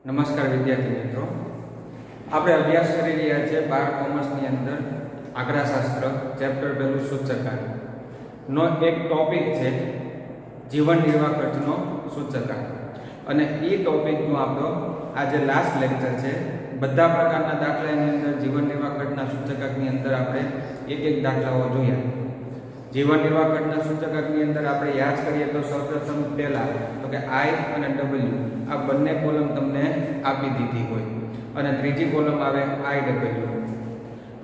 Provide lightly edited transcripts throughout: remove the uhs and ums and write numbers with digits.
નમસ્કાર વિદ્યાર્થી મિત્રો, આપણે અભ્યાસ કરી રહ્યા છીએ 12 કોમર્સની અંદર આંકડાશાસ્ત્ર ચેપ્ટર પહેલું સૂચકાંક નો એક ટોપિક છે જીવન નિર્વાહ ખર્ચનો સૂચકાંક. અને એ ટોપિકનો આપણો આજે લાસ્ટ લેક્ચર છે. બધા પ્રકારના દાખલાની અંદર જીવન નિર્વાહ ખર્ચના સૂચકાંકની અંદર આપણે એક દાખલાઓ જોયા. જીવન નિર્વાહ ખર્ચના સૂચકાંકની અંદર આપણે યાદ કરીએ તો સૌપ્રથમ પહેલા તો કે I અને W આ બંને કોલમ તમને આપી દીધી હોય અને ત્રીજી કોલમ આવે IW.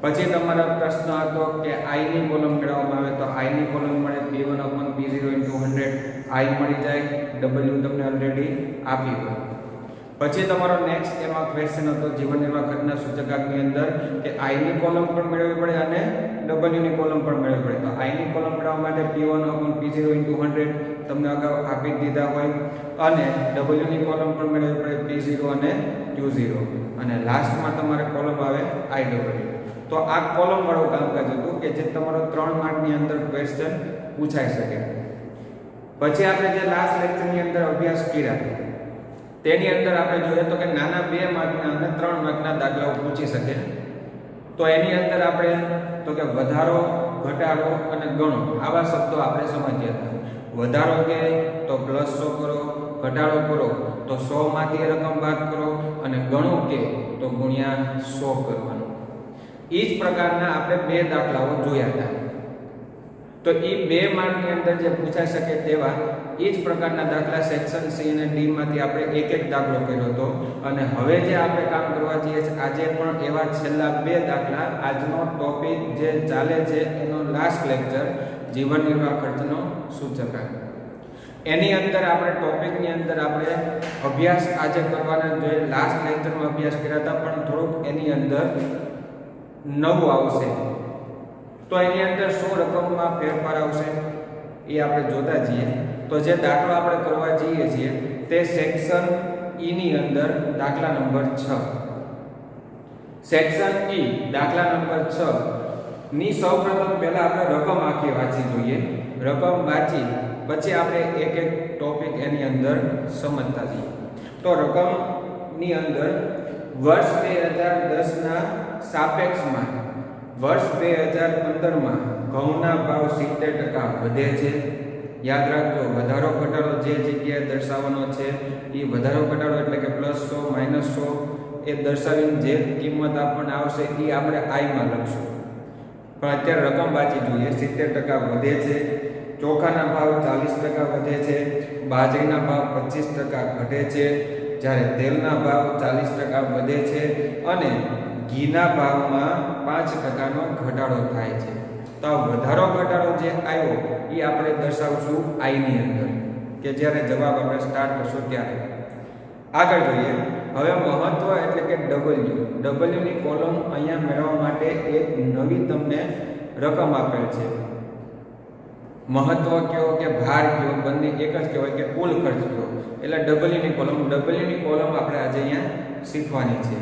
પછી તમારો પ્રશ્ન હતો કે I ની કોલમ મેળવવામાં આવે તો I ની કોલમ મળે P1/P0 × 100 I મળી જાય, W તમને ઓલરેડી આપી હોય. પછી તમારો નેક્સ્ટ એમાં ક્વેશ્ચન હતો જીવન નિર્વાહ ખર્ચના સૂચકાંકની અંદર કે I ની કોલમ પણ મેળવવી પડે અને W ની કોલમ પણ મેળવવી પડે. તો I ની કોલમ મેળવવા માટે P1/P0 × 100 તમને અગાઉ આપી દીધા હોય અને W ની કોલમ પણ મેળવવી પડે P0 અને Q0 અને લાસ્ટમાં તમારે કોલમ આવે IW. તો આ કોલમ વાળું કામકાજ હતું કે જે તમારો 3 માર્કની અંદર ક્વેશ્ચન પૂછાઈ શકે. પછી આપણે જે લાસ્ટ લેક્ચરની અંદર અભ્યાસ કર્યા તેની અંદર આપણે જોઈએ તો કે નાના 2 માર્કના અને 3 માર્કના દાખલાઓ પૂછી શકે. તો એની અંદર આપણે તો કે વધારો, ઘટાડો અને ગણો આવા શબ્દો આપણે સમજ્યા હતા. વધારો કે તો +100 કરો, ઘટાડો કરો તો 100 માંથી રકમ બાદ કરો અને ગણો કે તો ગુણ્યા 100 કરવાનું. એ જ પ્રકારના આપણે 2 દાખલાઓ જોયા હતા. તો એ 2 માર્કની અંદર જે પૂછાઈ શકે તેવા એ જ પ્રકારના દાખલા સેક્શન C અને D માંથી આપણે એક દાખલો કર્યો હતો. અને હવે જે આપણે કામ કરવા જઈએ છીએ આજે પણ એવા છેલ્લા 2 દાખલા. આજનો ટોપિક જે ચાલે છે એનો લાસ્ટ લેક્ચર જીવન નિર્વાહ ખર્ચનો સૂચકાંક. એની અંદર આપણે ટોપિકની અંદર આપણે અભ્યાસ આજે કરવાના જોઈએ. લાસ્ટ લેક્ચરમાં અભ્યાસ કર્યા હતા પણ થોડુંક એની અંદર નવું આવશે. તો એની અંદર શું રકમમાં ફેરફાર આવશે એ આપણે જોતા જઈએ. તો જે દાખલો આપણે કરવા જઈએ છીએ તે સેક્શન E ની અંદર દાખલા નંબર 6. સેક્શન E દાખલા નંબર 6 ની સૌપ્રથમ પહેલા આપણે રકમ આખી વાંચી જોઈએ. રકમ વાંચી પછી આપણે એક ટોપિક એની અંદર સમજતા જઈએ. તો રકમની અંદર વર્ષ 2010 ના સાપેક્ષમાં વર્ષ 2015 માં ઘઉંના ભાવ 70% વધે છે. યાદ રાખજો, વધારો ઘટાડો જે જગ્યાએ દર્શાવવાનો છે એ વધારો ઘટાડો એટલે કે +100 -100 એ દર્શાવીને જે કિંમત આપણને આવશે એ આપણે I માં લખશું. પણ અત્યારે રકમ વાંચી જોઈએ. 70% વધે છે. ચોખાના ભાવ 40% વધે છે. બાજરીના ભાવ 25% ઘટે છે. જ્યારે તેલના ભાવ 40% વધે છે અને ઘીના ભાવમાં 5%નો ઘટાડો થાય છે. તો આ વધારો ઘટાડો જે આવ્યો એ આપણે દર્શાવશું I ની અંદર કે જ્યારે જવાબ આપણે સ્ટાર્ટ કરશું ત્યારે. આગળ જોઈએ. હવે મહત્વ એટલે કે W ની કોલમ અહીંયા મેળવવા માટે એક નવી તમને રકમ આપેલ છે. મહત્વ કયો કે ભાર કયો બંને એક જ કહેવાય કે કુલ ખર્ચ કયો એટલે W ની કોલમ. W ની કોલમ આપણે આજે અહીંયા શીખવાની છે.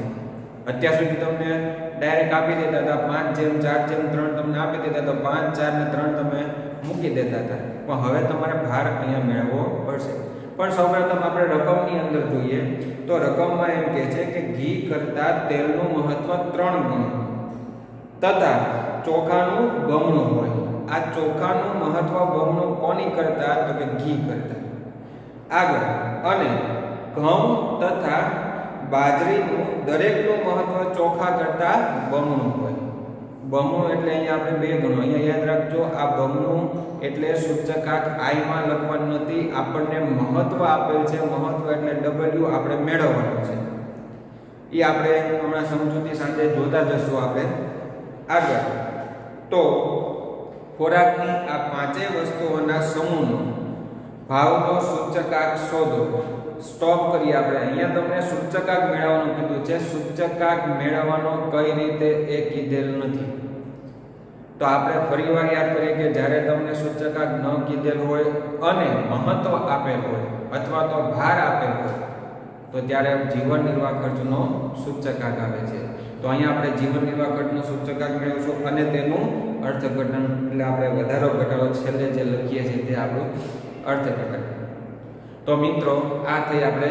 અત્યાર સુધી તમને ડાયરેક્ટ આપી દેતા હતા 5/4/3 તમને આપી દેતા હતા. 5, 4 ને 3 તમે મૂકી દેતા હતા. પણ હવે તમારે ભાર અહીંયા મેળવવો પડશે. પણ સૌપ્રથમ આપણે રકમની અંદર જોઈએ તો રકમમાં એમ કહે છે કે ઘી કરતાં તેલનું મહત્વ 3 ગણું તથા ચોખાનું બમણું હોય. આ ચોખાનું મહત્વ બમણું કોની કરતા તો કે ઘી કરતા. આગળ અને ઘઉં તથા બાજરીનું દરેકનું મહત્વ ચોખા કરતા બમણું હોય. બમણું એટલે અહીંયા આપણે 2 ગણો. અહીંયા યાદ રાખજો આ બમણું એટલે સૂચકાંક I માં લખવાનું નથી. આપણને મહત્વ આપેલ છે. મહત્વ એટલે W આપણે મેળવવાનું છે. એ આપણે હમણાં સમજૂતી સાથે જોતા જશું આપણે આગળ. તો ખોરાકની આ 5 વસ્તુઓના સમૂહનો ભાવનો સૂચકાંક શોધો. સ્ટોપ કરીએ આપણે. અહીંયા તમને સૂચકાંક મેળવવાનું કીધું છે. સૂચકાંક મેળવવાનો કઈ રીતે એ કીધેલ નથી. તો આપણે ફરીવાર યાદ કરીએ કે જ્યારે તમને સૂચકાંક ન કીધેલ હોય અને મહત્વ આપેલ હોય અથવા તો ભાર આપેલ હોય તો ત્યારે જીવન નિર્વાહ ખર્ચનો સૂચકાંક આવે છે. તો અહીંયા આપણે જીવન નિર્વાહ ખર્ચનો સૂચકાંક મેળવશું અને તેનું અર્થઘટન એટલે આપણે વધારો ઘટાડો છેલ્લે જે લખીએ છીએ તે આપણું અર્થઘટન. તો મિત્રો આ થઈ આપણે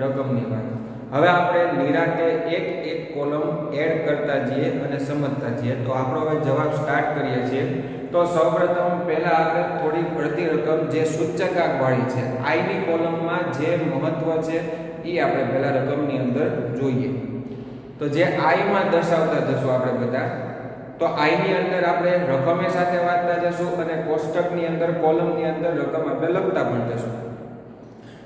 રકમની વાત. હવે આપણે નિરાંતે એક કોલમ એડ કરતા જઈએ અને સમજતા જઈએ. તો આપણો હવે જવાબ સ્ટાર્ટ કરીએ છીએ. તો સૌપ્રથમ પહેલા આપણે થોડી અડધી રકમ જે સૂચકાંક વાળી છે આઈ ની કોલમમાં જે મહત્વ છે એ આપણે પહેલા રકમની અંદર જોઈએ. તો જે આઈ માં દર્શાવતા જશું આપણે બધા, તો આઈ ની અંદર આપણે રકમે સાથે વાંચતા જશું અને કોષ્ટકની અંદર કોલમની અંદર રકમ આપણે લખતા પણ જશું.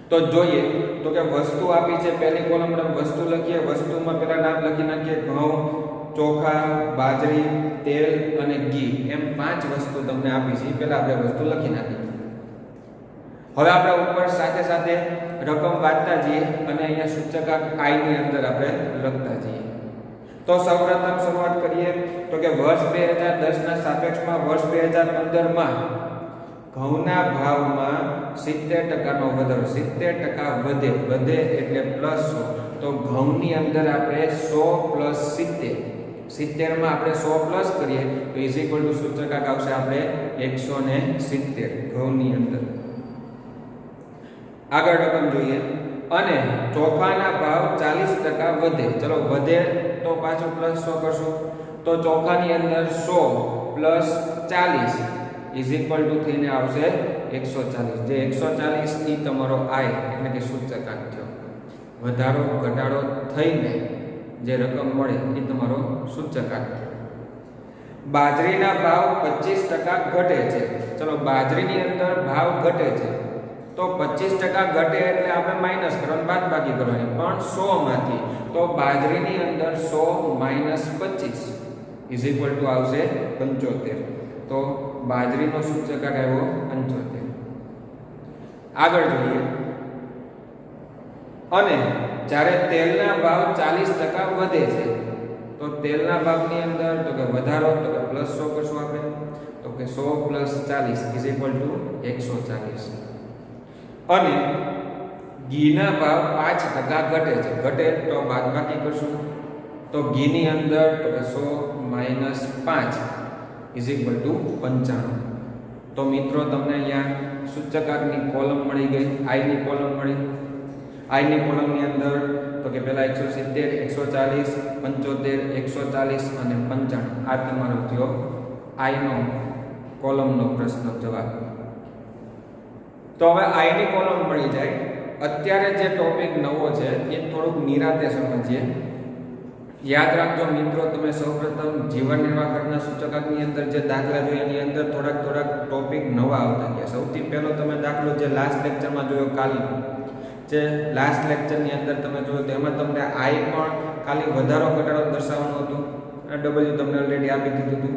તો જોઈએ તો કે વસ્તુ આપી છે, પહેલી કોલમ વસ્તુ લખીએ. વસ્તુમાં પહેલા નામ લખી નાખીએ. ઘઉં, ચોખા, બાજરી, તેલ અને ઘી એમ 5 વસ્તુ તમને આપી છે. પહેલા આપણે વસ્તુ લખી નાખીએ. હવે આપણે ઉપર સાથે સાથે રકમ વાંચતા જઈએ અને અહીંયા સૂચકાંક આઈ ની અંદર આપણે લખતા જઈએ. તો સૌપ્રથમ શરૂઆત કરીએ તો કે વર્ષ 2010 ના સાપેક્ષમાં વર્ષ 2015 માં ઘઉંના ભાવમાં 70% નો વધારો. 70% વધે એટલે +100. તો ઘઉંની અંદર આપણે 100 + 70, 70 માં આપણે 100 પ્લસ કરીએ તો ઇઝ ઇક્વલ ટુ સૂચકાંક આવશે આપણે 170 ઘઉંની અંદર. આગળ રકમ જોઈએ. અને ચોખાના ભાવ 40% વધે. ચલો વધે તો પાછું +100 કરશું. તો ચોખાની અંદર 100 + 40 ઇઝ ઇક્વલ ટુ થઈને આવશે 140. જે 140 ઈ તમારો આઈ એટલે કે સૂચકાંક થયો. વધારો ઘટાડો થઈને જે રકમ મળે એ તમારો સૂચકાંક થયો. બાજરીના ભાવ 25% ઘટે છે. ચલો બાજરીની અંદર ભાવ ઘટે છે તો 25% ઘટે એટલે આપણે માઇનસ કરવાનું, બાદબાકી કરવાની. પણ 100 માંથી તો બાજરીની અંદર 100 - 25 ઇઝ ઇક્વલ ટુ આવશે 75. તો બાજરીનો સૂચકાંક આવ્યો 75. આગળ જોઈએ. અને જ્યારે તેલના ભાવ 40% વધે છે તો તેલના ભાવની અંદર તો કે વધારો તો કે +100 કરશું આપણે. તો કે 100 + 40 ઇઝ ઇક્વલ ટુ 140. અને ઘીના ભાવ 5% ઘટે છે. ઘટે તો બાદબાકી કરશું. તો ઘીની અંદર તો કે 100 - 5 ઇઝ ઇક્વલ ટુ 95. તો મિત્રો તમને અહીંયા સૂચકાંકની કોલમ મળી ગઈ, આઈ ની કોલમ મળી. આઈ ની કોલમની અંદર તો કે પહેલા 170, 140, 75, 140 અને 95. આ તમારો થયો આઈ નો કોલમનો પ્રશ્ન જવાબ. તો હવે આઈ ની કોલમ મળી જાય. અત્યારે જે ટોપિક નવો છે એ થોડુંક નિરાંતે સમજીએ. યાદ રાખજો મિત્રો, તમે સૌપ્રથમ જીવન નિર્વાહ ખર્ચના સૂચકાંકની અંદર જે દાખલા જોયા એની અંદર થોડાક ટોપિક નવા આવતા ગયા. સૌથી પહેલો તમે દાખલો જે લાસ્ટ લેક્ચરમાં જોયો કાલનો, જે લાસ્ટ લેક્ચરની અંદર તમે જોયો તેમાં તમને આઈ પણ ખાલી વધારો ઘટાડો દર્શાવવાનું હતું અને ડબલ્યુ તમને ઓલરેડી આપી દીધું હતું.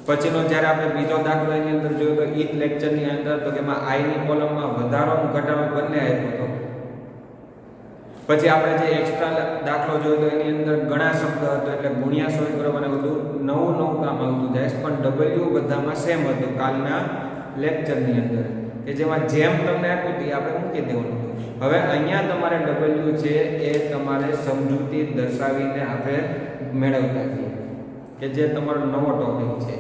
પછીનો જ્યારે આપણે બીજો દાખલો એની અંદર જોયો તો ઈ લેક્ચરની અંદર તો કે એમાં આઈ ની કોલમમાં વધારો અને ઘટાડો બંને આપ્યો હતો. પછી આપણે જે એક્સ્ટ્રા દાખલો જોયો તો એની અંદર ઘણા શબ્દ હતો એટલે ગુણ્યા 100 કરવાને બધું નવું કામ આવતું જાય. પણ ડબલ્યુ બધામાં સેમ હતું કાલના લેક્ચરની અંદર, કે જેમાં જેમ તમને આપ્યું તે આપણે મૂકી દેવાનું હતું. હવે અહીંયા તમારે ડબલ્યુ છે એ તમારે સમજૂતી દર્શાવીને આપણે મેળવતા છીએ, કે જે તમારો નવો ટોપિક છે.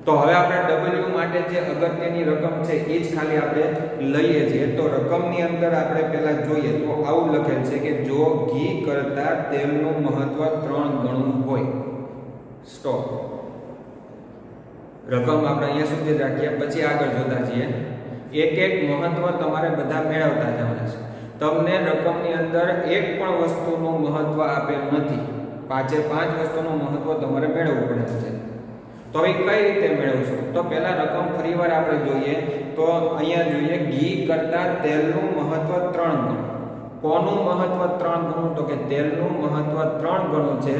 તો હવે આપણે ડબલ્યુ માટે જે અગત્યની રકમ છે એ જ ખાલી આપણે લઈએ છીએ. તો રકમની અંદર આપણે પહેલા જોઈએ તો આવું લખેલ છે કે જો ઘી કરતા તેલનું મહત્વ 3 ગણું હોય. સ્ટોપ. રકમ આપણે અહીંયા સુધી રાખીએ, પછી આગળ જોતા છીએ. એક મહત્વ તમારે બધા મેળવતા જવાના છે. તમને રકમની અંદર એક પણ વસ્તુનું મહત્વ આપેલ નથી. 5 વસ્તુનું મહત્વ તમારે મેળવવું પડે છે. તો હવે કઈ રીતે મેળવશો? તો પહેલા રકમ ફરીવાર આપણે જોઈએ તો અહીંયા જોઈએ ઘી કરતા તેલનું મહત્વ 3 ગણું. કોનું મહત્વ 3 ગણું? તો કે તેલનું મહત્વ 3 ગણું છે.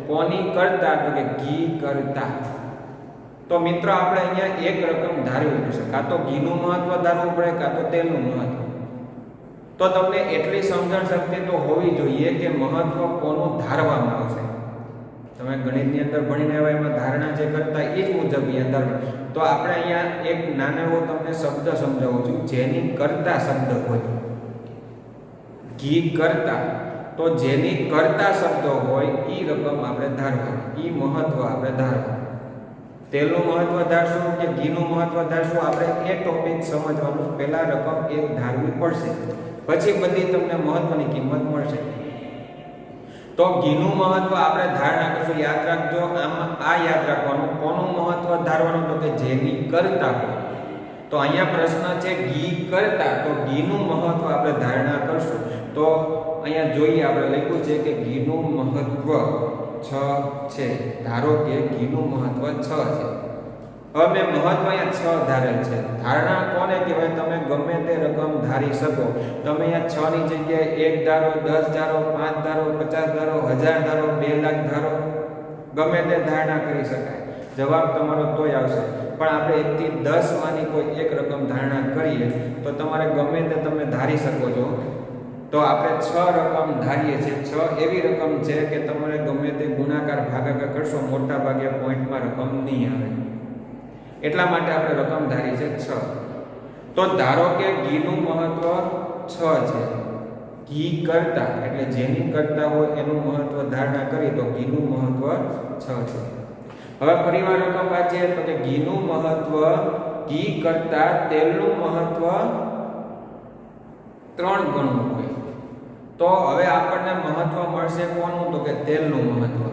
કોની કરતા? તો કે ઘી કરતા. તો મિત્રો આપણે અહીંયા એક રકમ ધારવી પડશે, કાં તો ઘીનું મહત્વ ધારવું પડે કાં તો તેલનું મહત્વ. તો તમને એટલી સમજણ શક્તિ તો હોવી જોઈએ કે મહત્વ કોનું ધારવામાં આવશે. તમે ગણિતની અંદર ભણીને આવ્યા એમાં ધારણા જે કરતા એ જ મુજબ અહીંયા ધારણા. તો આપણે અહીંયા એક નાનો એવો તમને શબ્દ સમજાવું છું, જેની કરતા શબ્દ હોય. ઘી કરતા, તો જેની કરતા શબ્દ હોય એ રકમ આપણે ધારવાની, એ મહત્વ આપણે ધારવાનું. તેલનું મહત્વ ધારશું કે ઘીનું મહત્વ ધારશું, આપણે એ ટોપિક સમજવાનું. પહેલા રકમ એક ધારવી પડશે, પછી બધી તમને મહત્વની કિંમત મળશે. તો ઘીનું મહત્વ આપણે ધારણા કરશું, યાદ રાખજો. આમાં આ યાદ રાખવાનું, કોનું મહત્વ ધારવાનું, તો કે જેની કરતા હોય. તો અહીંયા પ્રશ્ન છે ઘી કરતા, તો ઘીનું મહત્વ આપણે ધારણા કરશું. તો અહીંયા જોઈએ, આપણે લખ્યું છે કે ઘીનું મહત્વ 6 છે. ધારો કે ઘીનું મહત્વ 6 છે. હવે મેં મહત્વ અહીંયા 6 ધારેલ છે. ધારણા કોને કહેવાય? તમે ગમે તે રકમ ધારી શકો. તમે અહીંયા 6 ની જગ્યાએ 1 ધારો, 10 ધારો, 5 ધારો, 50 ધારો, 1000 ધારો, 2 લાખ ધારો, ગમે તે ધારણા કરી શકાય. જવાબ તમારો તોય આવશે. પણ આપણે 1 થી 10 માંની કોઈ એક રકમ ધારણા કરીએ તો તમારે ગમે તે તમે ધારી શકો છો. તો આપણે 6 રકમ ધારીએ છીએ. 6 એવી રકમ છે કે તમારે ગમે તે ગુણાકાર ભાગાકાર કરશો, મોટા ભાગે પોઈન્ટમાં રકમ નહીં આવે. એટલા માટે આપણે રકમ ધારી છે 6. તો ધારો કે ઘીનું મહત્વ 6 છે. ઘી કરતા એટલે જેની કરતા હોય એનું મહત્વ ધારણા કરી તો ઘીનું મહત્વ 6 છે. હવે ફરીવાર રકમ વાંચીએ તો કે ઘીનું મહત્વ, ઘી કરતા તેલનું મહત્વ 3 ગણું હોય. તો હવે આપણને મહત્વ મળશે કોનું? તો કે તેલનું મહત્વ.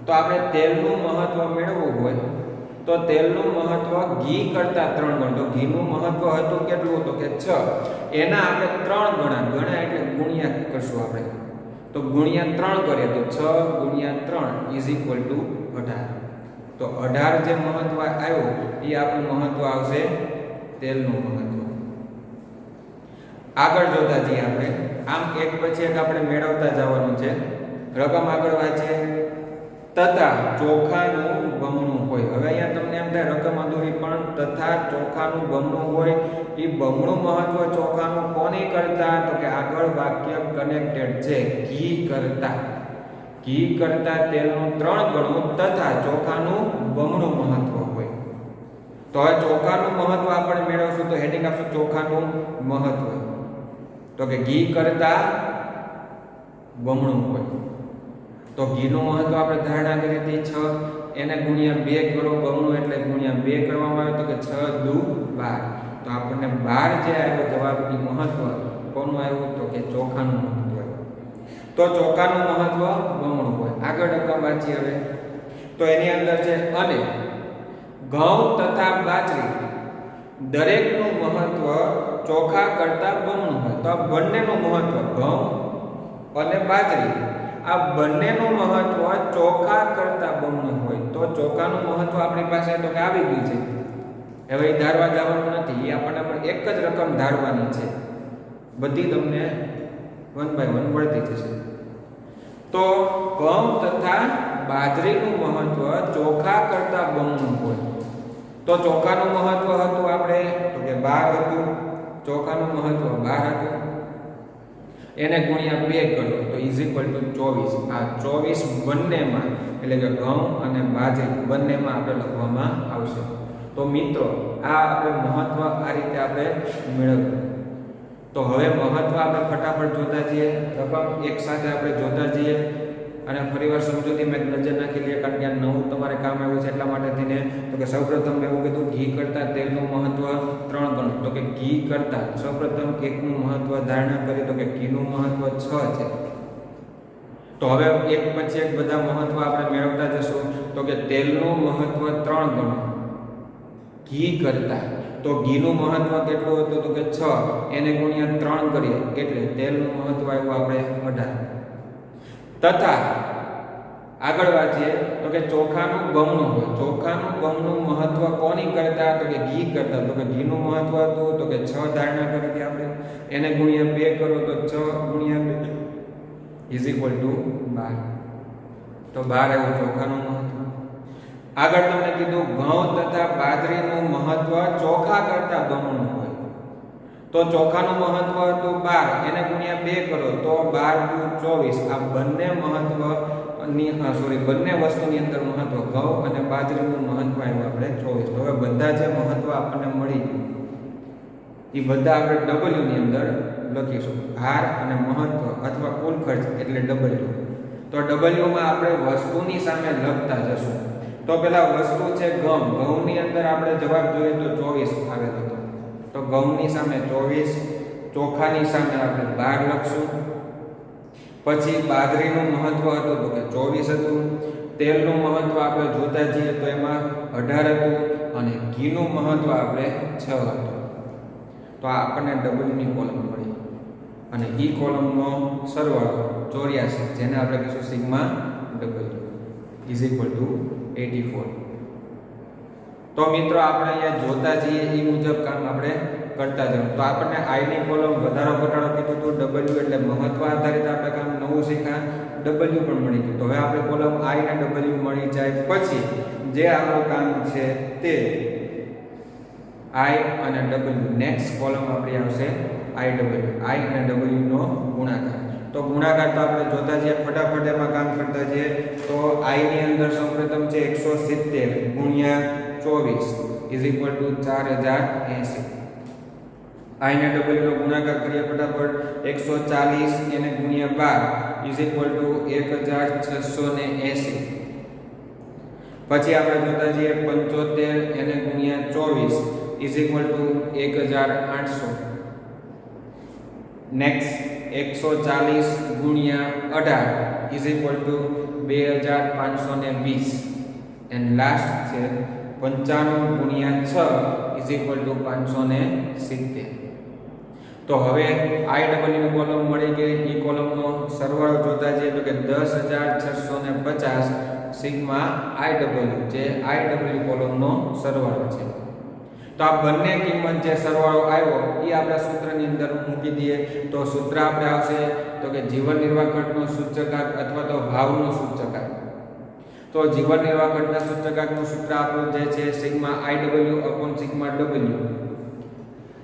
તો આપણે તેલનું મહત્વ મેળવવું હોય તો તેલનું મહત્વ ઘી કરતા 3 ગણું. તો ઘીનું મહત્વ હતું કેટલું? તો કે 6. એના આપણે 3 ગણા એટલે ગુણ્યા કરશું આપણે. તો ગુણ્યા 3 કરીએ તો 6 ગુણ્યા 3 ઇઝ ઇક્વલ ટુ 18. તો 18 જે મહત્વ આવ્યું એ આપણું મહત્વ આવશે તેલનું મહત્વ. આગળ જોતા જઈએ આપણે. આમ એક પછી એક આપણે મેળવતા જવાનું છે. રકમ આગળ વાંચીએ. તથા ચોખાનું બમણું હોય. હવે અહીંયા તમને એમ થાય રકમ અધૂરી, પણ તથા ચોખાનું બમણું હોય. એ બમણું મહત્વ ચોખાનું કોની કરતા? તો કે આગળ વાક્ય કનેક્ટેડ છે. ઘી કરતા. ઘી કરતા તેલનું 3 ગણું તથા ચોખાનું બમણું મહત્વ હોય. તો હવે ચોખાનું મહત્વ આપણે મેળવશું તો હેડિંગ આપશું ચોખાનું મહત્વ. તો કે ઘી કરતા બમણું હોય. તો ઘીનું મહત્વ આપણે ધારણા કરી હતી 6. એને ગુણ્યા 2 કરો, બમણું એટલે ગુણ્યા 2 કરવામાં આવે તો કે 6 દુ 12. તો આપણને 12 જે આવ્યો જવાબ એ મહત્વ કોનું આવ્યું? તો કે ચોખાનું મહત્વ. તો ચોખાનું મહત્વ બમણું હોય. આગળ રકમ વાંચીએ હવે. તો એની અંદર છે અને ઘઉં તથા બાજરી દરેકનું મહત્વ ચોખા કરતા બમણું હોય. તો આ બંનેનું મહત્વ, ઘઉં અને બાજરી, આ બંનેનું મહત્વ ચોખા કરતા બમણું હોય. તો ચોખાનું મહત્વ આપણી પાસે તો કે આવી ગયું છે. હવે એ ધારવા જવાનું નથી. એ આપણને પણ એક જ રકમ ધારવાની છે. બધી તમને 1 by 1 મળતી જશે. તો ઘઉં તથા બાજરીનું મહત્વ ચોખા કરતા બમણું હોય. તો ચોખાનું મહત્વ હતું આપણે તો કે 12 હતું. ચોખાનું મહત્વ 12 હતું. એને ગુણ્યા 2 કરો તો ઇઝ ઇક્વલ ટુ 24. આ 24 બંનેમાં એટલે કે ઘઉં અને બાજરી બંનેમાં આપણે લખવામાં આવશે. તો મિત્રો આ આપણે મહત્વ આ રીતે આપણે મેળવ્યું. તો હવે મહત્વ આપણે ફટાફટ જોતા જઈએ. રકમ એક સાથે આપણે જોતા જઈએ અને ફરીવાર સમજૂતી મેં નજર નાખી લઈએ, કારણ કે આ નવું તમારે કામ આવ્યું છે એટલા માટે થઈને. તો કે સૌપ્રથમ એવું કીધું ઘી કરતા તેલનું મહત્વ 3 ગણું. તો કે ઘી કરતા સૌપ્રથમ એકનું મહત્વ ધારણા કરી તો કે ઘીનું મહત્વ 6 છે. તો હવે એક પછી એક બધા મહત્વ આપણે મેળવતા જશું. તો કે તેલનું મહત્વ 3 ગણું ઘી કરતા. તો ઘીનું મહત્વ કેટલું હતું? તો કે 6. એને ગુણ્યા 3 કરીએ એટલે તેલનું મહત્વ આવ્યું આપણે 18. તથા આગળ વાંચીએ તો કે ચોખાનું બમણું હોય. ચોખાનું બમણું મહત્વ કોની કરતા? તો કે ઘી કરતા. તો કે ઘીનું મહત્વ હતું તો કે 6 ધારણા કરી હતી આપણે. એને ગુણ્યા 2 કરો તો 6 ગુણ્યા 2 ઇઝ ઇક્વલ ટુ 12. તો 12 એવું ચોખાનું મહત્વ. આગળ તમને કીધું ઘઉં તથા બાજરીનું મહત્વ ચોખા કરતા બમણું હોય. તો ચોખાનું મહત્વ હતું 12. એને ગુણ્યા 2 કરો તો 12 × 24. આ બંને બંને વસ્તુની અંદર મહત્વ ઘઉં અને બાજરીનું મહત્વ આવ્યું આપણે 24. તો હવે બધા જે મહત્વ આપણને મળી એ બધા આપણે W ની અંદર લખીશું. ભાર અને મહત્વ અથવા કુલ ખર્ચ એટલે W. તો W માં આપણે વસ્તુની સામે લખતા જશું. તો પેલા વસ્તુ છે ઘઉં. ઘઉંની અંદર આપણે જવાબ જોઈએ તો 24 આવેલો હતો. તો ઘઉંની સામે 24, ચોખાની સામે આપણે 12 લખશું. પછી બાજરીનું મહત્વ હતું તો કે 24 હતું, તેલનું મહત્વ આપણે જોતા જઈએ તો એમાં 18 હતું, અને ઘીનું મહત્વ આપણે 6 હતું. તો આ આપણને W ની કોલમ મળી, અને ઈ કોલમનો સરવાળો 84, જેને આપણે કહીશું sigma W is equal to 84. તો મિત્રો આપણે અહીંયા જોતા જઈએ એ મુજબ કામ આપણે કરતા જવું. તો આપણને I ની કોલમ વધારો ઘટાડો કીધું હતું, W એટલે મહત્વ આધારિત આપણે કામ નવું શીખ્યા, W પણ મળી ગયું. તો હવે આપણે કોલમ I ને W મળી જાય પછી જે આપણું કામ છે તે I અને W, નેક્સ્ટ કોલમ આપણી આવશે IW, I અને W નો ગુણાકાર. તો ગુણાકાર તો આપણે જોતા જઈએ, ફટાફટ એમાં કામ કરતા જઈએ. તો I ની અંદર સૌપ્રથમ છે 170 ગુણ્યા 24 ઇઝ ઇક્વલ ટુ 4080. I ને W નો ગુણાકાર કરીએ ફટાફટ, 140 એને ગુણ્યા 12 ઇઝ ઇક્વલ ટુ 1680. પછી આપણે જોતા જઈએ 75 એને ગુણ્યા 24 ઇઝ ઇક્વલ ટુ 1800. નેક્સ્ટ 140 ગુણ્યા 18 is equal to 2520. And last છે 95 ગુણ્યા 6 ઇઝ ઇક્વલ ટુ 570. તો હવે IW ની કોલમ મળી ગઈ. ઈ કોલમનો સરવાળો જોતા જઈએ તો કે 10650 સિગ્મા IW, જે IW કોલમનો સરવાળો છે. તો આ બંને કિંમત જે સરવાળો આવ્યો એ આપણે સૂત્રની અંદર મૂકી દઈએ. તો સૂત્ર આપણે આવશે તો કે જીવન નિર્વાહ ખર્ચનો સૂચકાંક અથવા તો ભાવનો સૂચકાંક. તો જીવન નિર્વાહ ખર્ચના સૂચકાંકનું સૂત્ર આપણું જે છે sigma IW upon sigma W.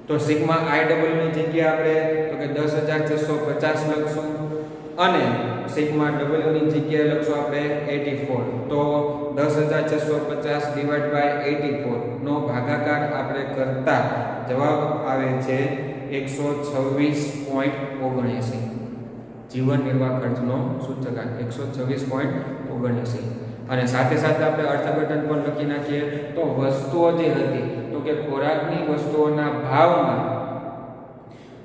તો સિગ્મા IW ની જગ્યાએ આપણે તો કે 10650 લખશું, અને સિગ્મા W ની જગ્યાએ લખશું આપણે 84. તો 10650 ડિવાઇડ બાય 84 નો ભાગાકાર આપણે કરતા જવાબ આવે છે 126.79. જીવન નિર્વાહ ખર્ચનો સૂચકાંક 126.79. અને સાથે સાથે આપણે અર્થઘટન પણ લખી નાખીએ. તો વસ્તુઓ જે હતી તો કે ખોરાકની વસ્તુઓના ભાવમાં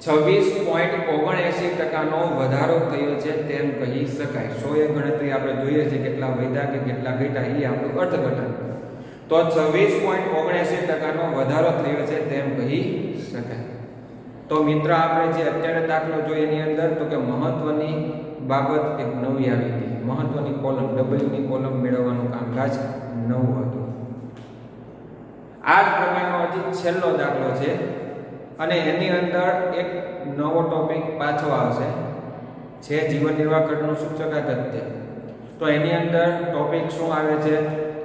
26.79% વધારો થયો છે તેમ કહી શકાય. 100 એ ગણતરી આપણે જોઈએ છે કેટલા વધ્યા કે કેટલા ઘટ્યા, એ આપણું અર્થઘટન. તો 26.79% વધારો થયો છે તેમ કહી શકાય. તો મિત્ર આપણે જે અત્યારે દાખલો જોઈએ એની અંદર તો કે મહત્વની બાબત એક નવી આવી હતી. મહત્વની કોલમ W ની કોલમ મેળવવાનું કામકાજ નવું હતું. આ જ પ્રકારનો હજી છેલ્લો દાખલો છે, અને એની અંદર એક નવો ટોપિક પાછો આવશે, છે જીવન નિર્વાહ ખર્ચનું સૂચકાંક જ તે. તો એની અંદર ટોપિક શું આવે છે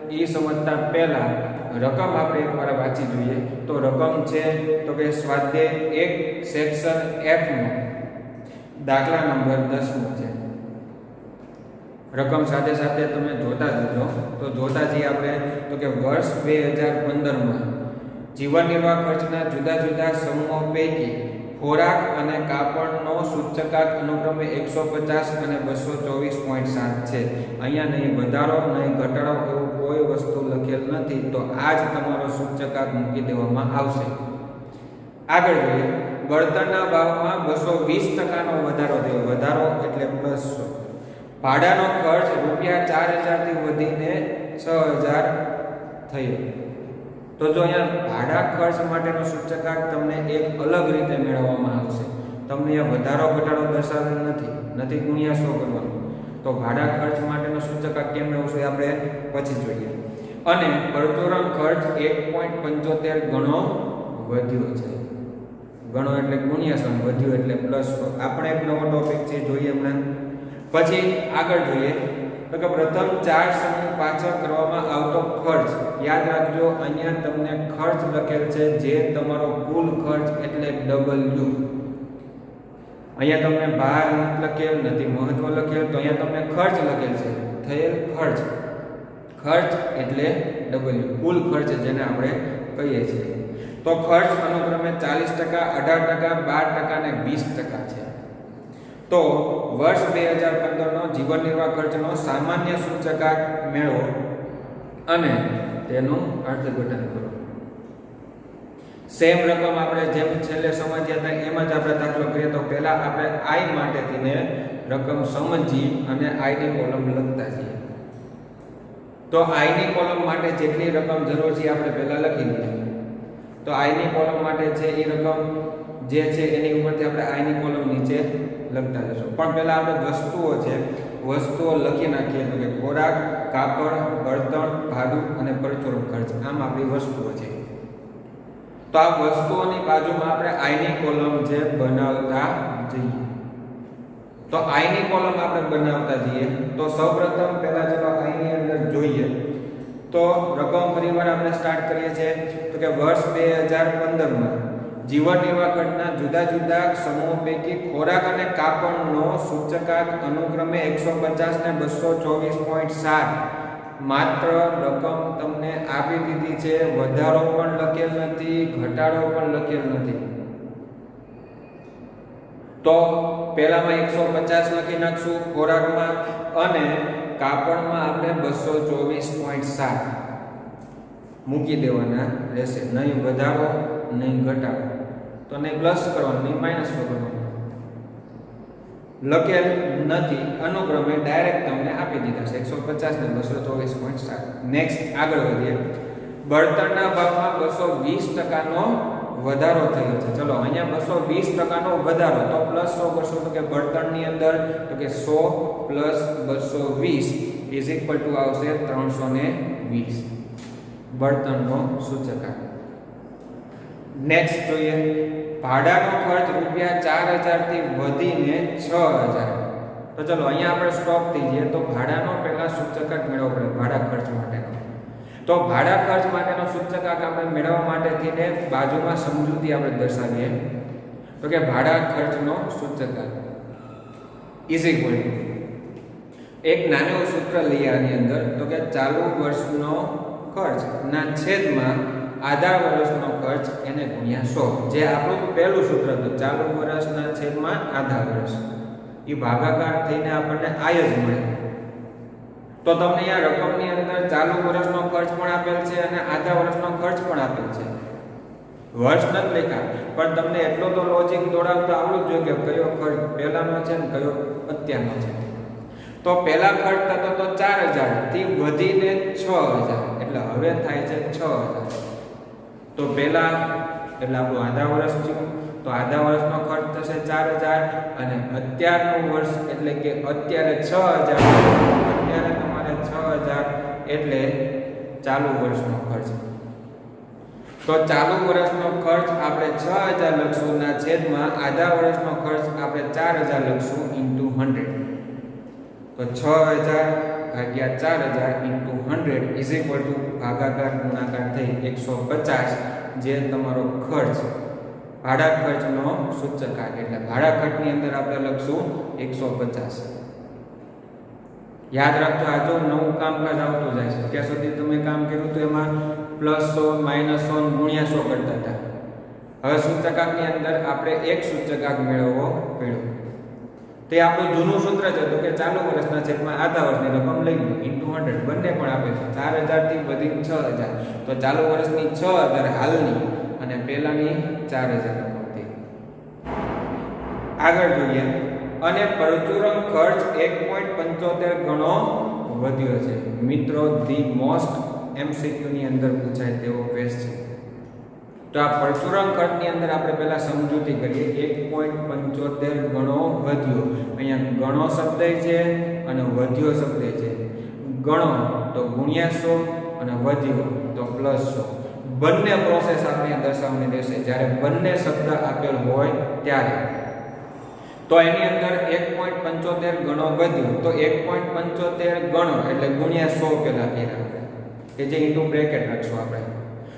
એ સમજતા પહેલા રકમ આપણે એકવાર વાંચી જોઈએ. તો રકમ છે તો કે સ્વાધ્યાય 1 સેક્શન F નો દાખલા નંબર 10 છે. રકમ સાથે સાથે તમે જોતા જજો. તો જોતા જઈએ આપણે તો કે વર્ષ 2015 માં જીવન નિર્વાહ ખર્ચના જુદા જુદા સમૂહો પૈકી ખોરાક અને કાપડનો સૂચકાંક અનુક્રમે 150 અને 224.7 છે. અહીંયા નહીં વધારો નહીં ઘટાડો એવું કોઈ વસ્તુ લખેલ નથી. તો આ જ તમારો સૂચકાંક મૂકી દેવામાં આવશે. આગળ જોઈએ, બળતણના ભાવમાં 220% નો વધારો થયો. વધારો એટલે પ્લસ 100. ભાડાનો ખર્ચ ₹4000 થી વધીને 6000 થયો. તો જો અહીંયા ભાડા ખર્ચ માટેનો સૂચકાંક તમને એક અલગ રીતે મેળવવામાં આવશે. તમને અહીંયા વધારો ઘટાડો દર્શાવેલ નથી ગુણ્યા 100 કરવાનું. તો ભાડા ખર્ચ માટેનો સૂચકાંક કેમ મેળવશું આપણે પછી જોઈએ. અને પરચુરણ ખર્ચ 1.75 ગણો વધ્યો છે. ગણો એટલે ગુણ્યા 100, વધ્યો એટલે પ્લસ 100. આપણે એક નવો ટોપિક છે જોઈએ હમણાં. પછી આગળ જોઈએ તો કે પ્રથમ 4 સમૂહ પાછળ કરવામાં આવતો ખર્ચ. યાદ રાખજો, અહીંયા તમને ખર્ચ લખેલ છે જે તમારો કુલ ખર્ચ એટલે W. અહીંયા તમને ભાર લખેલ નથી, મહત્વ લખેલ. તો અહીંયા તમને ખર્ચ લખેલ છે, થયેલ ખર્ચ. ખર્ચ એટલે W, કુલ ખર્ચ જેને આપણે કહીએ છીએ. તો ખર્ચ અનુક્રમે 40%, 18%, 12% અને 20% છે. તો વર્ષ 2015 નો જીવન નિર્વાહ ખર્ચનો સામાન્ય સૂચકાંક મેળવો અને તેનું અર્થઘટન કરો. સેમ રકમ આપણે જેમ છેલ્લે સમજ્યા હતા એમ જ આપણે દાખલો કરીએ. તો પહેલા આપણે I માટેથીને રકમ સમજી અને આઈની કોલમ લખતા જઈએ. તો આઈની કોલમ માટે જેટલી રકમ જરૂર છે આપણે પહેલા લખી દઈએ. તો આઈની કોલમ માટે છે એ રકમ જે છે એની ઉપરથી આપણે આઈની કોલમ નીચે લખતા જશું. પણ પહેલા આપણે વસ્તુઓ લખી નાખીએ. તો કે ખોરાક, કાપડ, બળતણ, ભાડું અને પરચુરણ ખર્ચ, આમ આપણી વસ્તુઓ છે. તો આ વસ્તુઓની બાજુમાં આપણે આઈની કોલમ જે બનાવતા જઈએ. તો આઈની કોલમ આપણે બનાવતા જઈએ. તો સૌપ્રથમ પહેલા ચલો આઈની અંદર જોઈએ. તો રકમ ફરીવાર આપણે સ્ટાર્ટ કરીએ છીએ. તો કે વર્ષ 2015 માં જીવન નિર્વાહ ખર્ચના જુદા જુદા સમૂહ પૈકી ખોરાક અને કાપડનો સૂચકાંક અનુક્રમે 150 ને 224.7 માત્ર રકમ તમને આપી દીધી છે. વધારો પણ લખેલ નથી, ઘટાડો પણ લખેલ નથી. તો પહેલામાં 150 લખી નાખશું ખોરાકમાં, અને કાપડમાં આપણે 224.7 મૂકી દેવાના રહેશે. નહીં વધારો નહીં ઘટાડો. તો નહીં પ્લસ કરવાનું નહીં માઇનસ કરવાનું. લખેલ નથી, અનુક્રમે ડાયરેક્ટ તમને આપી દીધા છે 150 ને 224.7. નેક્સ્ટ આગળ વધીએ. બળતણના ભાવમાં 220% વધારો થયો છે. ચલો અહીંયા 220% વધારો. તો પ્લસ 100 કરશું. તો કે બળતણની અંદર તો કે 100 પ્લસ 220 ઇઝ ઇક્વલ ટુ આવશે 320 બળતણનો સૂચકાંક. નેક્સ્ટ જોઈએ. ભાડાનો ખર્ચ ₹4000 થી વધીને 6000. તો ચલો અહીંયા આપણે સ્ટોપ થઈ જઈએ. તો ભાડાનો પહેલા સૂચકાંક મેળવવો પડે. ભાડા ખર્ચ માટેનો. તો ભાડા ખર્ચ માટેનો સૂચકાંક આપણે મેળવવા માટે થઈને બાજુમાં સમજૂતી આપણે દર્શાવીએ. તો કે ભાડા ખર્ચનો સૂચકાંક ઇઝ ઇક્વલ ટુ એક નાનું સૂત્ર લઈએ આની અંદર. તો કે ચાલુ વર્ષનો ખર્ચ ના છેદમાં આધા વર્ષનો ખર્ચ એને ગુણ્યા 100. જે આપણું પહેલું સૂત્ર હતું. ચાલુ વર્ષના છેદમાં આધા વર્ષ. એ ભાગાકાર થઈને આપણને આય જ મળે. તો તમને અહીંયા રકમની અંદર ચાલુ વર્ષનો ખર્ચ પણ આપેલ છે અને આધા વર્ષનો ખર્ચ પણ આપેલ છે. વર્ષ નથી લખ્યા, પણ તમને એટલો તો લોજિક દોડાવતો આવડવું જોઈએ કે કયો ખર્ચ પહેલાનો છે ને કયો અત્યારનો છે. તો પહેલા ખર્ચ થતો તો 4000 થી વધીને 6000, એટલે હવે થાય છે 6000. તો પહેલા એટલે આપણું આધા વર્ષ થયું. તો આધા વર્ષનો ખર્ચ થશે 4000 અને અત્યારનું વર્ષ એટલે કે અત્યારે 6000. અત્યારે તમારે 6000 એટલે ચાલુ વર્ષનો ખર્ચ. તો ચાલુ વર્ષનો ખર્ચ આપણે 6000 લખશું ના છેદમાં આધા વર્ષનો ખર્ચ આપણે 4000 લખશું ઇન્ટુ 100. તો 6000 ભાગ્યા 4000 ઇન્ટુ 100 ઇઝ ઇક્વલ ટુ ભાગાકાર ગુણાકાર થઈ 150, જે તમારો ખર્ચ ભાડા ખર્ચનો સૂચકાંક. એટલે ભાડા ખર્ચની અંદર આપણે લખશું 150. યાદ રાખજો, આ જો નવું કામકાજ આવતું જાય છે. ત્યાં સુધી તમે કામ કર્યું તો એમાં +100 -100 ગુણ્યા 100 કરતા હતા. હવે સૂચકાંકની અંદર આપણે એક સૂચકાંક મેળવવો પડ્યો. તે આપણું જૂનું સૂત્ર છે. તો કે ચાલુ વર્ષના છેદમાં આધા વર્ષની રકમ લઈ લો ઇન્ટુ 100. બંને પણ આપે છે. 4000 થી વધીને 6000. તો ચાલુ વર્ષની 6000 હાલની અને પહેલાની 4000 રકમ થઈ. આગળ જોઈએ. અને પરચુરણ ખર્ચ 1.75 ગણો વધ્યો છે. મિત્રો, ધી મોસ્ટ MCQ ની અંદર પૂછાય તેવો ક્વેશ્ચન છે. તો આ પરચુરણ ખર્ચની અંદર આપણે પહેલા સમજૂતી કરીએ. 1.75 ગણો વધ્યો. અહીંયા ગણો શબ્દ છે અને વધ્યો શબ્દ છે. ગણો તો ગુણ્યા 100 અને વધ્યો તો +100. બંને પ્રોસેસ આપણે દર્શાવવાની રહેશે જ્યારે બંને શબ્દ આપેલ હોય ત્યારે. તો એની અંદર 1.75 ગણો વધ્યો. તો 1.75 ગણો એટલે ગુણ્યા 100 પહેલા કર્યા કે જે ઇન્ટુ બ્રેકેટ રાખશું આપણે.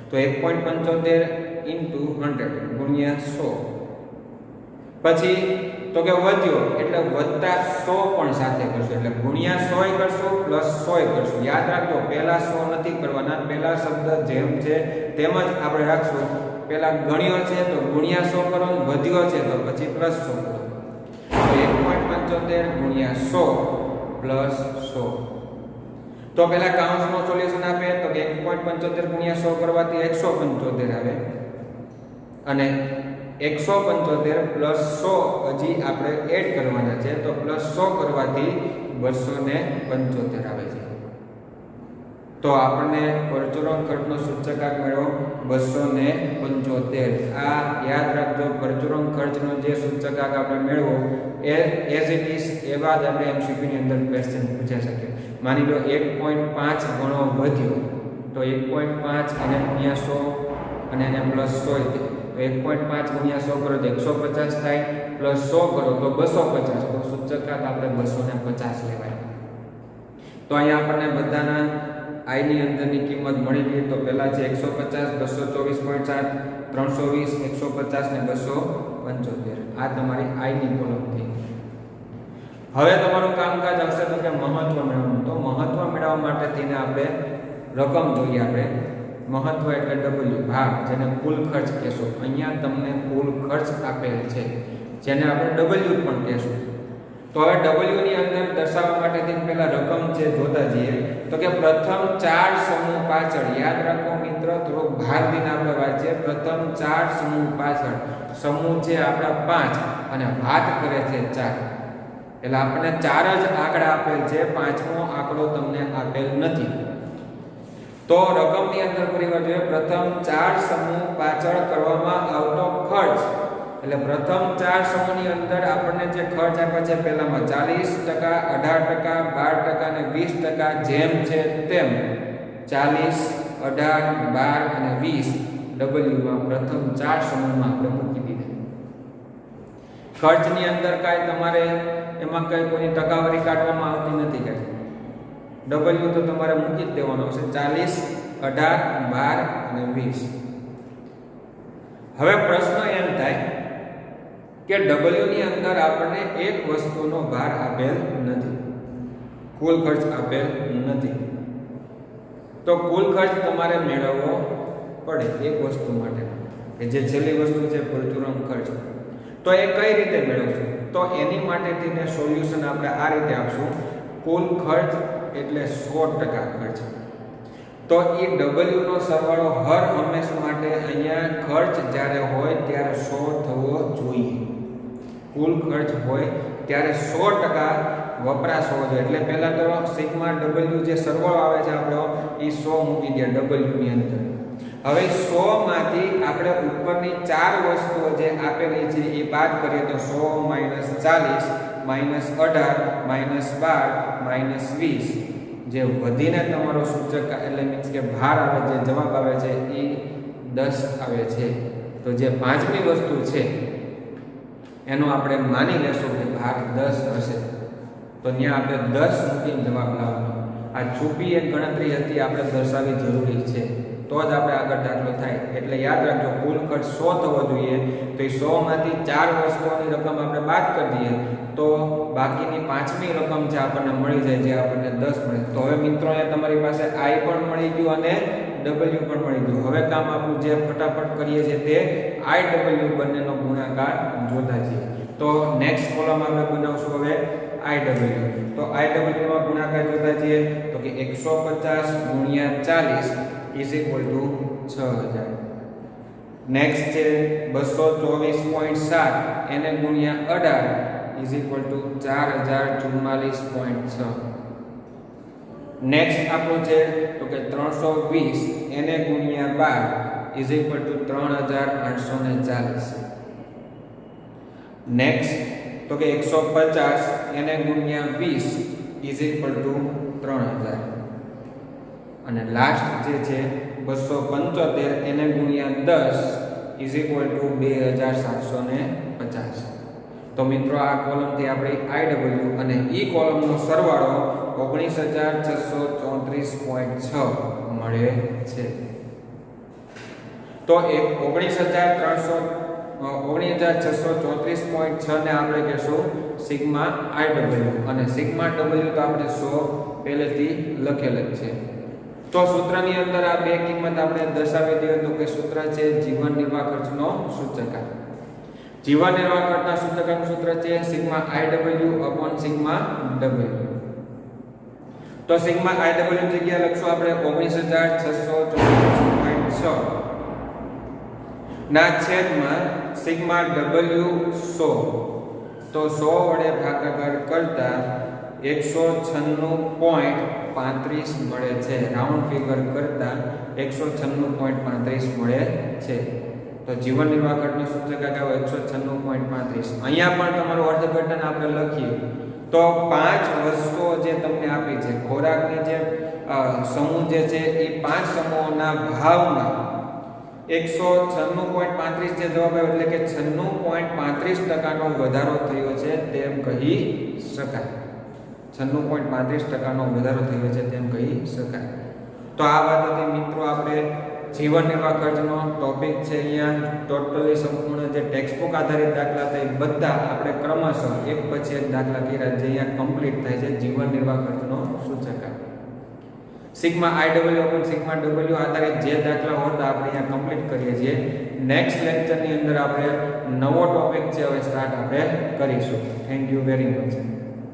તો 1.75 ઇન્ટુ 100 ગુણ્યા 100. પછી તો કે વધ્યો એટલે વત્તા 100 પણ સાથે કરશું. એટલે ગુણ્યા 100 કરશું પ્લસ 100 કરશું. યાદ રાખજો, પહેલા 100 નથી કરવાના. પહેલા શબ્દ જેમ છે તેમ જ આપણે રાખશું. પહેલા ગણ્યો છે તો ગુણ્યા 100 કરો, વધ્યો છે તો પછી પ્લસ 100 કરો. તો 1.75 ગુણ્યા 100 પ્લસ 100. તો પહેલા કાઉન્સનો સોલ્યુશન આપે તો કે 1.75 ગુણ્યા 100 કરવાથી 175 આવે. અને 175 પ્લસ 100 હજી આપણે એડ કરવાના છે, તો પ્લસ 100 કરવાથી 275 આવે છે. તો આપણને પરચુરણ ખર્ચનો સૂચકાંક મળ્યો 275. આ યાદ રાખજો, પરચુરણ ખર્ચનો જે સૂચકાંક આપણે મેળવો એ એઝ ઇટ ઇઝ એવા જ આપણે MCQ ની અંદર ક્વેશ્ચન પૂછાઈ શકે. માની લો 1.5 ગણો વધ્યો, તો 1.5 અને ગુણ્યા 100 અને એને પ્લસ 100 તો 1.5 ગુણ્યા 100 કરો તો 150 થાય, પ્લસ 100 કરો તો 250. તો સૂચકાંક આપણે 250 લેવાય. તો અહીંયા આપણને બધાના I ની અંદરની કિંમત મળી ગઈ. તો પહેલા છે 150, 224.7, 320, 150 ને 275. આ તમારી I ની કોલમ થઈ. હવે તમારું કામકાજ આવશે તો કે મહત્વ મેળવવાનું. તો મહત્વ મેળવવા માટે તેને આપણે રકમ જોઈએ. આપણે મહત્વ એટલે W, ભાગ, જેને કુલ ખર્ચ કહેશો. અહીંયા તમને કુલ ખર્ચ આપેલ છે, જેને આપણે W પણ કહેશું. તો હવે W ની અંદર દર્શાવવા માટે તેની પહેલા રકમ છે જોતા જઈએ. તો કે પ્રથમ 4 સમૂહ પાછળ, યાદ રાખો મિત્ર, થોડો ભાર દીને આપણે વાંચીએ. પ્રથમ 4 સમૂહ પાછળ, સમૂહ છે આપણા 5 અને વાત કરે છે 4, એટલે આપણને 4 જ આંકડા આપેલ છે, 5મો આંકડો તમને આપેલ નથી. તો રકમની અંદર પરિવાર જોઈએ. પ્રથમ 4 સમૂહ પાછળ કરવામાં આવતો ખર્ચ, એટલે પ્રથમ 4 સમૂહની અંદર આપણને જે ખર્ચ આપ્યા છે પહેલામાં 40%, 18%, 12% અને 20%, જેમ છે તેમ 40, 18, 12 અને 20 W માં પ્રથમ 4 સમૂહમાં આપણે મૂકી દીધા. ખર્ચની અંદર કાંઈ તમારે એમાં કઈ કોઈની ટકાવારી કાઢવામાં આવતી નથી. કાંઈ W તો તમારે મૂકી જ દેવાનો છે, 40, 18, 12 અને 20. હવે પ્રશ્ન એમ થાય કે W ની અંદર આપણને એક વસ્તુનો ભાર આપેલ નથી, કુલ ખર્ચ આપેલ નથી. તો કુલ ખર્ચ તમારે મેળવવો પડે એક વસ્તુ માટે, કે જે છેલ્લી વસ્તુ છે પરચુરણ ખર્ચ. તો એ કઈ રીતે મેળવશું? તો એની માટે તેને સોલ્યુશન આપણે આ રીતે આપશું. કુલ ખર્ચ એટલે 100% ખર્ચ. તો એ W નો સરવાળો હર હંમેશ માટે અહીંયા ખર્ચ જ્યારે હોય ત્યારે 100 થવો જોઈએ. કુલ ખર્ચ હોય ત્યારે 100% વપરાશ હોવો જોઈએ. એટલે પહેલા તો સિગ્મા W જે સરવાળો આવે છે આપણો એ 100 મૂકી દે W ની અંદર. હવે 100 માંથી આપણે ઉપરની 4 વસ્તુઓ જે આપેલી છે એ બાદ કરીએ તો 100 - 40 - 18 - 12 - 20, જે વધીને તમારો સૂચક એટલે મીન્સ કે ભાર આવે, જે જવાબ આવે છે એ 10 આવે છે. તો જે પાંચમી વસ્તુ છે એનો આપણે માની લેશું કે ભાર 10 હશે, તો ત્યાં આપણે 10 મૂકીને જવાબ લાવવાનો. આ છુપી એક ગણતરી હતી, આપણે દર્શાવવી જરૂરી છે, તો જ આપણે આગળ દાખલો થાય. એટલે યાદ રાખજો, કુલ ખર્ચ 100 થવો જોઈએ. તો એ 100 માંથી 4 વસ્તુઓની રકમ આપણે બાદ કરી દઈએ તો બાકીની પાંચમી રકમ છે આપણને મળી જાય, જે આપણને 10 મળે. તો હવે મિત્રો અહીંયા તમારી પાસે I પણ મળી ગયું અને W પણ મળી ગયું. હવે કામ આપણું જે ફટાફટ કરીએ છીએ તે IW બંનેનો ગુણાકાર જોતા છીએ. તો નેક્સ્ટ કોલમ આપણે બનાવશું હવે IW. તો IW નો ગુણાકાર જોતા છીએ. તો કે 150 × 40 = 6000. નેક્સ્ટ છે 224.7 એને ગુણ્યા 18 = 4044.6. નેક્સ્ટ આપણું છે તો કે 320 એને ગુણ્યા 12 = 3840. નેક્સ્ટ તો કે 150 એને ગુણ્યા 20 = 3000. અને લાસ્ટ જે છે 275 એને ગુણ્યા 10 = 2750. તો મિત્રો આ કોલમથી આપણે IW અને E કોલમનો સરવાળો 19634.6 મળે છે. તો 19634.6 ને આપણે કહેશું સિગ્મા IW, અને સિગ્મા W તો આપણે 100 પહેલેથી લખેલ જ છે. તો સૂત્રની અંદર આ બે કિંમત આપણે દર્શાવી દઈએ તો કે સૂત્ર છે જીવન નિર્વાહ ખર્ચનો સૂચકાંક. જીવન નિર્વાહ ખર્ચના સૂચકાંકનું સૂત્ર છે સિગ્મા IW / સિગ્મા W. તો સિગ્મા IW જગ્યા લખશું આપણે 19634.6 ના છેદમાં સિગ્મા ડબલ્યુ 100, તો 100 વડે ભાગાકાર કરતા 196.35 મળે છે. રાઉન્ડ ફિગર કરતા 196.35 મળે છે. તો જીવન નિર્વાહ ખર્ચનો સૂચકાંક આવ્યો 196.35. અહીંયા પણ તમારું અર્થઘટન આપણે લખીએ તો 5 વસ્તુઓ જે તમને આપી છે, ખોરાકની જે સમૂહ જે છે એ 5 સમૂહોના ભાવમાં 196.35 જે જવાબ આવ્યો એટલે કે 96.35% વધારો થયો છે તેમ કહી શકાય. 96.35% વધારો થયો છે તેમ કહી શકાય. તો આ બાબતે મિત્રો આપણે જીવન નિર્વાહ ખર્ચનો ટોપિક છે અહીંયા ટોટલી સંપૂર્ણ જે ટેક્સ્ટબુક આધારિત દાખલા હતા એ બધા આપણે ક્રમશઃ એક પછી એક દાખલા કર્યા જે અહીંયા કમ્પ્લીટ થાય છે. જીવન નિર્વાહ ખર્ચનો સૂચકાંક સિગ્મા આઈડબલ્યુ અપન સિગ્મા ડબલ્યુ આધારિત જે દાખલા હતા આપણે અહીંયા કમ્પ્લીટ કરીએ છીએ. નેક્સ્ટ લેક્ચરની અંદર આપણે નવો ટોપિક છે હવે સ્ટાર્ટ આપણે કરીશું. Thank you very much.